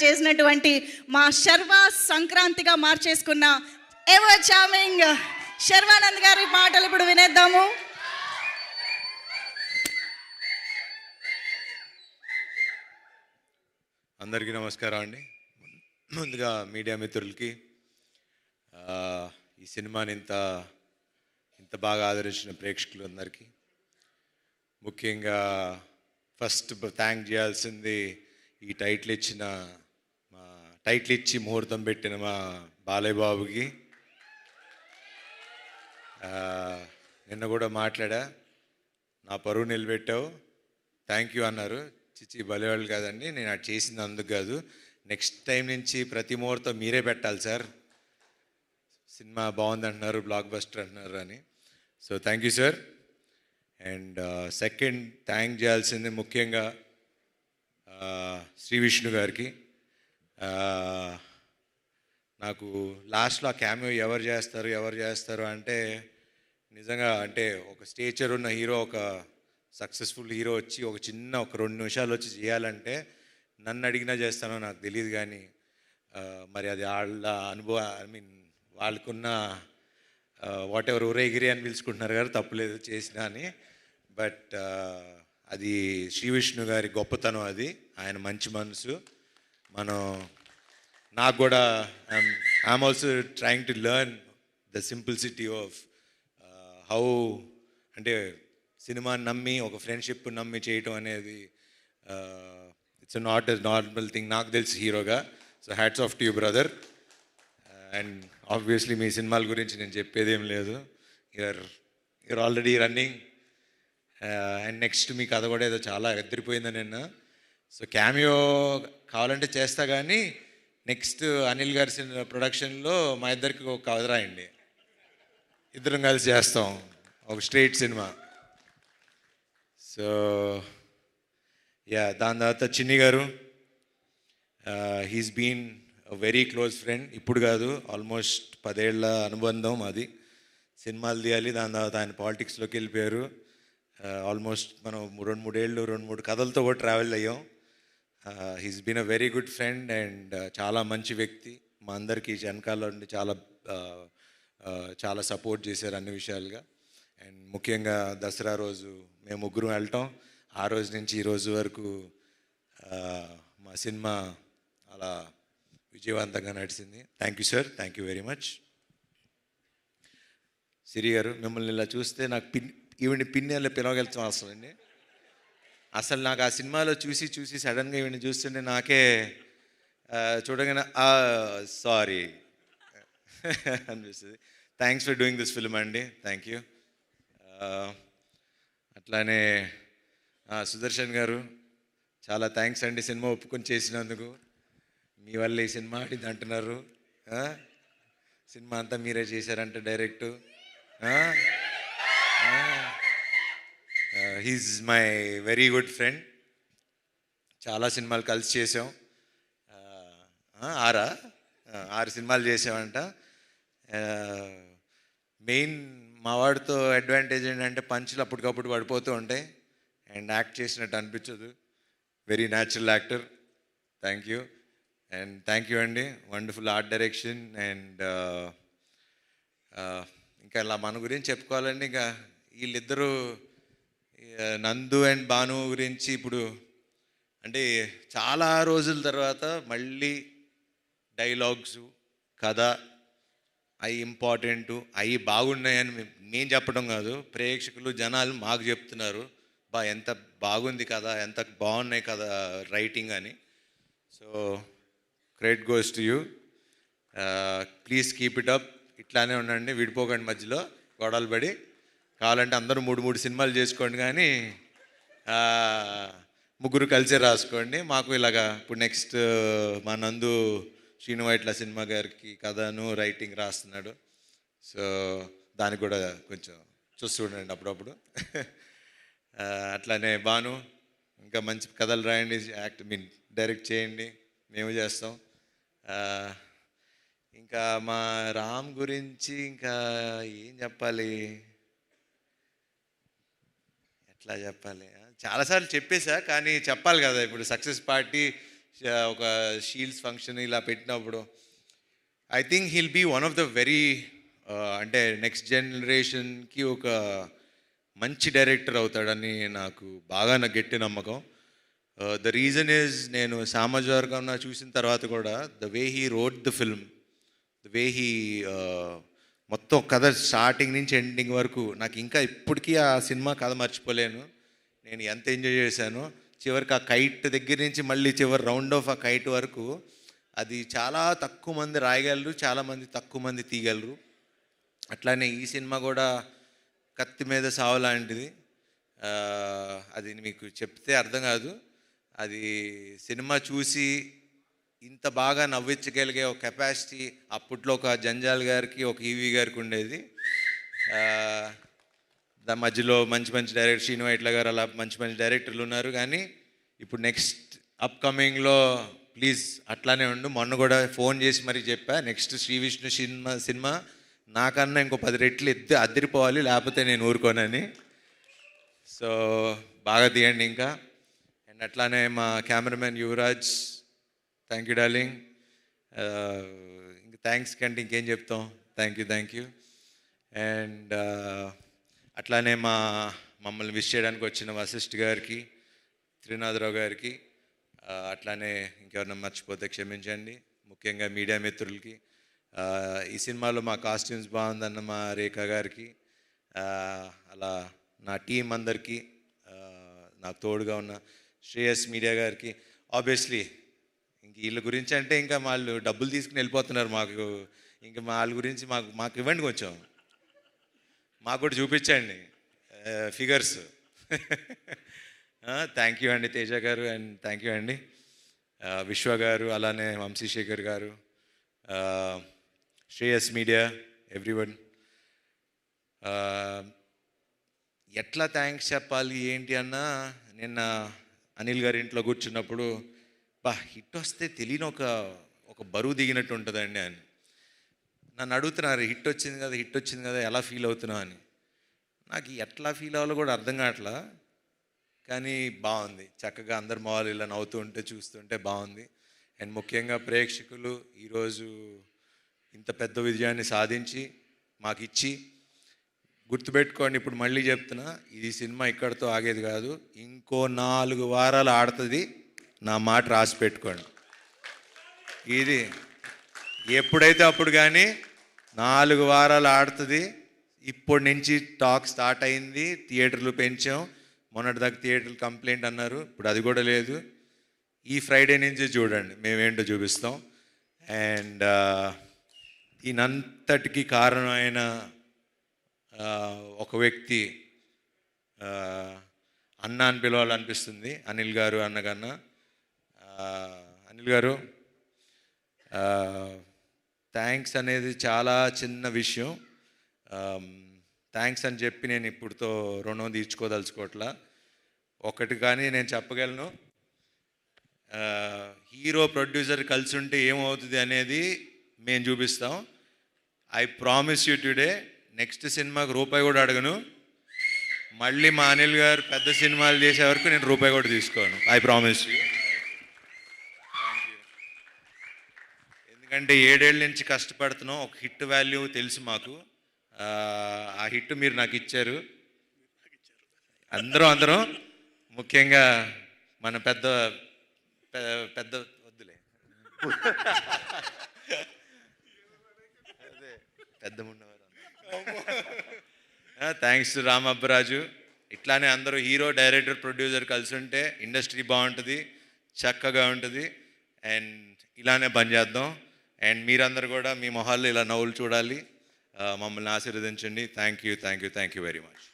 చేసినటువంటి మా Sharva సంక్రాంతిగా మార్చేసుకున్న ever charming Sharwanand గారి మాటలు ఇప్పుడు వినేద్దాము. అందరికీ నమస్కారం అండి. ముందుగా మీడియా మిత్రులకి ఈ సినిమాని ఇంత బాగా ఆదరించిన ప్రేక్షకులు అందరికీ ముఖ్యంగా ఫస్ట్ థ్యాంక్ చేయాల్సింది ఈ టైటిల్ ఇచ్చి ముహూర్తం పెట్టిన మా బాలయ్య బాబుకి. నిన్న కూడా మాట్లాడా, నా పరువు నిలబెట్టావు, థ్యాంక్ యూ అన్నారు. చిచ్చి బలేవాళ్ళు కాదండి, నేను అది చేసింది అందుకు కాదు, నెక్స్ట్ టైం నుంచి ప్రతి ముహూర్తం మీరే పెట్టాలి సార్, సినిమా బాగుంది అంటున్నారు, బ్లాక్ బస్టర్ అంటున్నారు అని. So thank you sir. And second thank చేయాల్సింది ముఖ్యంగా శ్రీ విష్ణు గారికి. నాకు లాస్ట్లో ఆ క్యామియో ఎవరు చేస్తారు అంటే నిజంగా అంటే ఒక స్టేచర్ ఉన్న హీరో, ఒక సక్సెస్ఫుల్ హీరో వచ్చి ఒక 2 నిమిషాలు వచ్చి చేయాలంటే నన్ను అడిగినా చేస్తానో నాకు తెలియదు, కానీ మరి అది వాళ్ళ అనుభవం, వాళ్ళకున్న వాట్ ఎవర్ ఊరేగిరి అని పిలుచుకుంటున్నారు కదా, తప్పులేదు చేసినా అని. బట్ అది శ్రీ విష్ణు గారి గొప్పతనం, అది ఆయన మంచి మనసు. నాకు కూడా I'm also trying to learn the simplicity of how, అంటే సినిమాని నమ్మి ఒక ఫ్రెండ్షిప్ నమ్మి చేయటం అనేది it's not a normal thing నాకు తెలిసి హీరోగా. So hats off to you brother. And obviously మీ సినిమాల గురించి నేను చెప్పేదేం లేదు, you're already running. And next మీ కథ కూడా ఏదో చాలా ఎదిరిపోయింది నిన్న. సో క్యామియో కావాలంటే చేస్తా, కానీ నెక్స్ట్ అనిల్ గారి ప్రొడక్షన్లో మా ఇద్దరికి ఒక కథ రాయండి, ఇద్దరం కలిసి చేస్తాం ఒక స్ట్రైట్ సినిమా. సో దాని తర్వాత Chinni garu, he's been very close friend, ఇప్పుడు కాదు ఆల్మోస్ట్ 10 ఏళ్ల అనుబంధం అది. సినిమాలు తీయాలి, దాని తర్వాత ఆయన పాలిటిక్స్లోకి వెళ్ళిపోయారు. ఆల్మోస్ట్ మనం 2-3 ఏళ్ళు 2-3 కథలతో కూడా ట్రావెల్ అయ్యాం. He's been a very good friend and చాలా మంచి వ్యక్తి. మా అందరికీ వెనకాల నుండి చాలా సపోర్ట్ చేశారు అన్ని విషయాలుగా. అండ్ ముఖ్యంగా దసరా రోజు మేము ముగ్గురు వెళ్ళటం, ఆ రోజు నుంచి ఈ రోజు వరకు మా సినిమా అలా విజయవంతంగా నడిచింది. Thank you sir, thank you very much. Siri గారు, మిమ్మల్ని ఇలా చూస్తే నాకు ఈవిని పిన్నెల్లో పిలవగలుగుతాం అసలు అండి. అసలు నాకు ఆ సినిమాలో చూసి సడన్గా ఈవిని చూస్తుంటే నాకే చూడగానే సారీ అనిపిస్తుంది. Thanks for doing this film అండి, థ్యాంక్ యూ. అట్లానే సుదర్శన్ గారు, చాలా థ్యాంక్స్ అండి సినిమా ఒప్పుకొని చేసినందుకు. మీ వల్ల ఈ సినిమా ఆడింది అంటున్నారు, సినిమా అంతా మీరే చేశారంట direct. He's my very good friend, చాలా సినిమాలు కలిసి చేసాం, 6 సినిమాలు చేసామంట. మెయిన్ మా వాడితో అడ్వాంటేజ్ ఏంటంటే పంచులు అప్పటికప్పుడు పడిపోతూ ఉంటాయి అండ్ యాక్ట్ చేసినట్టు అనిపించదు. Very natural actor, thank you. And thank you అండి, వండర్ఫుల్ ఆర్ట్ డైరెక్షన్. అండ్ ఇంకా ఇలా మన గురించి చెప్పుకోవాలండి, ఇంకా వీళ్ళిద్దరూ నందు అండ్ భాను గురించి ఇప్పుడు అంటే చాలా రోజుల తర్వాత మళ్ళీ డైలాగ్స్, కథ అవి ఇంపార్టెంటు, అవి బాగున్నాయని మేము చెప్పడం కాదు, ప్రేక్షకులు జనాలు మాకు చెప్తున్నారు, ఎంత బాగుంది కదా, ఎంత బాగున్నాయి కదా రైటింగ్ అని. So credit goes to you. Please keep it up, ఇట్లానే ఉండండి, విడిపోకండి మధ్యలో గొడవలు పడి. కావాలంటే అందరూ 3 సినిమాలు చేసుకోండి, కానీ ముగ్గురు కలిసే రాసుకోండి. మాకు ఇలాగా ఇప్పుడు నెక్స్ట్ మా నందు శ్రీనువైట్ల సినిమా గారికి కథను రైటింగ్ రాస్తున్నాడు. సో దానికి కూడా కొంచెం చూస్తూ ఉండండి అప్పుడప్పుడు. అట్లానే భాను, ఇంకా మంచి కథలు రాయండి, డైరెక్ట్ చేయండి, మేము చేస్తాం. ఇంకా మా రామ్ గురించి ఇంకా ఏం చెప్పాలి, ఎట్లా చెప్పాలి, చాలాసార్లు చెప్పేశా, కానీ చెప్పాలి కదా, ఇప్పుడు సక్సెస్ పార్టీ ఒక షీల్డ్స్ ఫంక్షన్ ఇలా పెట్టినప్పుడు I think he'll be one of the very అంటే నెక్స్ట్ జనరేషన్కి ఒక మంచి డైరెక్టర్ అవుతాడని నాకు గట్టి నమ్మకం. ద రీజన్ ఈజ్ నేను సామాజిక చూసిన తర్వాత కూడా the way he wrote the film, the way he మొత్తం కథ స్టార్టింగ్ నుంచి ఎండింగ్ వరకు నాకు ఇంకా ఇప్పటికీ ఆ సినిమా కథ మర్చిపోలేను. నేను ఎంత ఎంజాయ్ చేశానో చివరికి ఆ కైట్ దగ్గర నుంచి మళ్ళీ చివరి రౌండ్ ఆఫ్ ఆ కైట్ వరకు అది చాలా తక్కువ మంది రాయగలరు, చాలామంది తక్కువ మంది తీయగలరు. అట్లానే ఈ సినిమా కూడా కత్తి మీద సావు లాంటిది. అది మీకు చెప్తే అర్థం కాదు. అది సినిమా చూసి ఇంత బాగా నవ్వించగలిగే ఒక కెపాసిటీ అప్పట్లో ఒక జంజాల్ గారికి ఒక ఈవీ గారికి ఉండేది. దాని మధ్యలో మంచి మంచి డైరెక్టర్ శ్రీను వైట్ల గారు అలా మంచి మంచి డైరెక్టర్లు ఉన్నారు. కానీ ఇప్పుడు నెక్స్ట్ అప్కమింగ్లో ప్లీజ్ అట్లానే ఉండు. మొన్న కూడా ఫోన్ చేసి మరీ చెప్పా, నెక్స్ట్ శ్రీ విష్ణు సినిమా నాకన్నా ఇంకో 10 రెట్లు అద్దరిపోవాలి, లేకపోతే నేను ఊరుకోనని. సో బాగా తీయండి ఇంకా. అండ్ అట్లానే మా cameraman Yuvraj, thank you darling. ఇంక థ్యాంక్స్ కంటే ఇంకేం చెప్తాం. Thank you. అండ్ అట్లానే మమ్మల్ని విష్ చేయడానికి వచ్చిన వశిష్ఠ్ గారికి, త్రినాథరావు గారికి, అట్లానే ఇంకెవరన్నా మర్చిపోతే క్షమించండి. ముఖ్యంగా మీడియా మిత్రులకి, ఈ సినిమాలో మా కాస్ట్యూమ్స్ బాగుందన్న మా రేఖా గారికి, అలా నా టీం అందరికీ, నాకు తోడుగా ఉన్న శ్రేయస్ మీడియా గారికి. ఆబ్వియస్లీ ఇంక వీళ్ళ గురించి అంటే ఇంకా వాళ్ళు డబ్బులు తీసుకుని వెళ్ళిపోతున్నారు. ఇంకా వాళ్ళ గురించి మాకు ఇవ్వండి, కొంచెం మాకు కూడా చూపించండి ఫిగర్స్. థ్యాంక్ యూ అండి తేజ గారు, అండ్ థ్యాంక్ యూ అండి విశ్వ గారు, అలానే వంశీశేఖర్ గారు, శ్రేయస్ మీడియా, ఎవ్రీవన్. ఎట్లా థ్యాంక్స్ చెప్పాలి ఏంటి అన్నా, నిన్న అనిల్ గారి ఇంట్లో కూర్చున్నప్పుడు హిట్ వస్తే తెలియని ఒక బరువు దిగినట్టు ఉంటుందండి అని నన్ను అడుగుతున్నారు. హిట్ వచ్చింది కదా ఎలా ఫీల్ అవుతున్నావు అని. నాకు ఎట్లా ఫీల్ అవ్వాలో కూడా అర్థం కావట్లా. కానీ బాగుంది, చక్కగా అందరు మొహాలు ఇలా నవ్వుతూ ఉంటే చూస్తుంటే బాగుంది. అండ్ ముఖ్యంగా ప్రేక్షకులు ఈరోజు ఇంత పెద్ద విజయాన్ని సాధించి మాకు ఇచ్చి, గుర్తుపెట్టుకోండి, ఇప్పుడు మళ్ళీ చెప్తున్నా, ఇది సినిమా ఇక్కడితో ఆగేది కాదు, ఇంకో 4 వారాలు ఆడుతుంది. నా మాట రాసి పెట్టుకోండి. ఇది ఎప్పుడైతే అప్పుడు కానీ 4 వారాలు ఆడుతుంది. ఇప్పటి నుంచి టాక్ స్టార్ట్ అయింది, థియేటర్లు పెంచాం. మొన్నటిదాకా థియేటర్లు కంప్లైంట్ అన్నారు, ఇప్పుడు అది కూడా లేదు. ఈ ఫ్రైడే నుంచి చూడండి మేమేంటో చూపిస్తాం. అండ్ దీనంతటికి కారణమైన ఒక వ్యక్తి, అన్న అని పిలవాలనిపిస్తుంది, అనిల్ గారు. అన్నకన్నా అనిల్ గారు, థ్యాంక్స్ అనేది చాలా చిన్న విషయం. థ్యాంక్స్ అని చెప్పి నేను ఇప్పుడుతో రుణం తీర్చుకోదలుచుకోవట్లా. ఒకటి కానీ నేను చెప్పగలను, హీరో ప్రొడ్యూసర్ కలిసి ఉంటే ఏమవుతుంది అనేది మేము చూపిస్తాం. I promise you today, next సినిమాకి రూపాయి కూడా అడగను. మళ్ళీ మా అనిల్ గారు పెద్ద సినిమాలు చేసే వరకు నేను రూపాయి కూడా తీసుకోను. I promise you. ఎందుకంటే 7 ఏళ్ళ నుంచి కష్టపడుతున్నాం. ఒక హిట్ వాల్యూ తెలుసు మాకు. ఆ హిట్ మీరు నాకు ఇచ్చారు. అందరం ముఖ్యంగా మన పెద్ద వద్దులే, పెద్ద ఉన్నవారు. Thanks to Ramabbaraju. ఇట్లానే అందరూ హీరో, డైరెక్టర్, ప్రొడ్యూసర్ కలిసి ఉంటే ఇండస్ట్రీ బాగుంటుంది, చక్కగా ఉంటుంది. అండ్ ఇలానే పనిచేద్దాం. అండ్ మీరందరూ కూడా మీ మొహాల్లో ఇలా నవ్వులు చూడాలి. మమ్మల్ని ఆశీర్వదించండి. Thank you very much.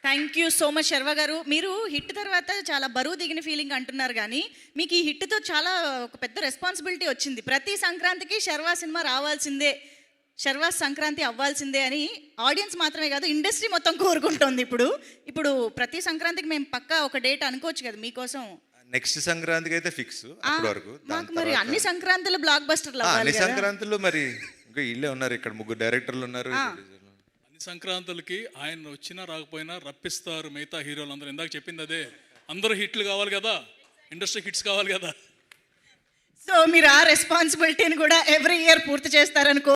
Thank you so much Sharva గారు. మీరు హిట్ తర్వాత చాలా బరువు దిగిన ఫీలింగ్ అంటున్నారు, కానీ మీకు ఈ హిట్తో చాలా ఒక పెద్ద రెస్పాన్సిబిలిటీ వచ్చింది. ప్రతి సంక్రాంతికి శర్వా సినిమా రావాల్సిందే, శర్వా సంక్రాంతి అవ్వాల్సిందే అని ఆడియన్స్ మాత్రమే కాదు, ఇండస్ట్రీ మొత్తం కోరుకుంటోంది. ఇప్పుడు ప్రతి సంక్రాంతికి మేము పక్కా ఒక డేట్ అనుకోవచ్చు కదా మీకోసం. నెక్స్ట్ సంక్రాంతికి అయితే ఫిక్స్. అప్పటి వరకు మాకు మరి అన్ని సంక్రాంతులు బ్లాక్ బస్టర్లు అన్ని సంక్రాంతులు మరి ఇంకా వీళ్ళే ఉన్నారు, ఇక్కడ 3 డైరెక్టర్లు ఉన్నారు. అన్ని సంక్రాంతులకి ఆయన వచ్చినా రాకపోయినా రప్పిస్తారు మిగతా హీరోలు అందరూ. ఇందాక చెప్పింది అదే, అందరూ హిట్లు కావాలి కదా, ఇండస్ట్రీకి హిట్స్ కావాలి కదా. సో మీరు ఆ రెస్పాన్సిబిలిటీని కూడా ఎవ్రీ ఇయర్ పూర్తి చేస్తారని